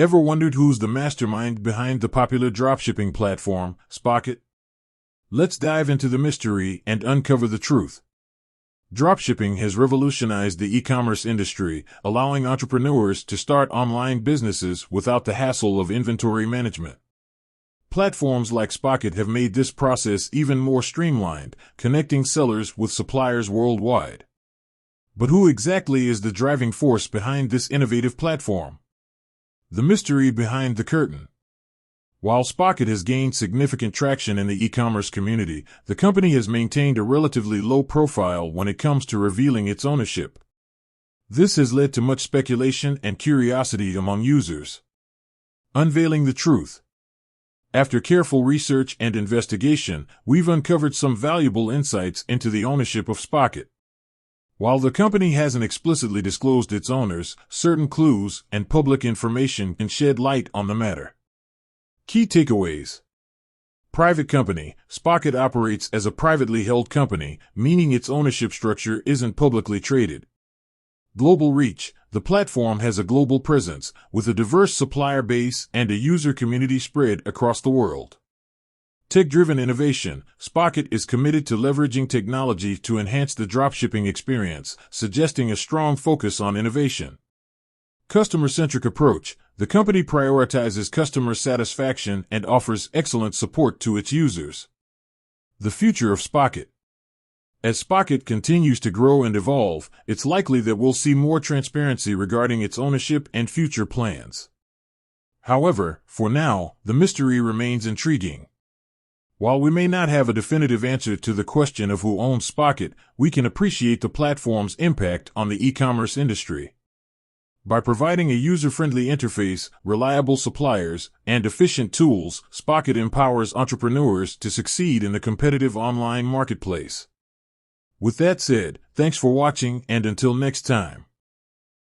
Ever wondered who's the mastermind behind the popular dropshipping platform, Spocket? Let's dive into the mystery and uncover the truth. Dropshipping has revolutionized the e-commerce industry, allowing entrepreneurs to start online businesses without the hassle of inventory management. Platforms like Spocket have made this process even more streamlined, connecting sellers with suppliers worldwide. But who exactly is the driving force behind this innovative platform? The mystery behind the curtain. While Spocket has gained significant traction in the e-commerce community, the company has maintained a relatively low profile when it comes to revealing its ownership. This has led to much speculation and curiosity among users. Unveiling the truth. After careful research and investigation, we've uncovered some valuable insights into the ownership of Spocket. While the company hasn't explicitly disclosed its owners, certain clues and public information can shed light on the matter. Key takeaways. Private company. Spocket operates as a privately held company, meaning its ownership structure isn't publicly traded. Global reach. The platform has a global presence, with a diverse supplier base and a user community spread across the world. Tech-driven innovation. Spocket is committed to leveraging technology to enhance the dropshipping experience, suggesting a strong focus on innovation. Customer-centric approach. The company prioritizes customer satisfaction and offers excellent support to its users. The future of Spocket. As Spocket continues to grow and evolve, it's likely that we'll see more transparency regarding its ownership and future plans. However, for now, the mystery remains intriguing. While we may not have a definitive answer to the question of who owns Spocket, we can appreciate the platform's impact on the e-commerce industry. By providing a user-friendly interface, reliable suppliers, and efficient tools, Spocket empowers entrepreneurs to succeed in the competitive online marketplace. With that said, thanks for watching, and until next time.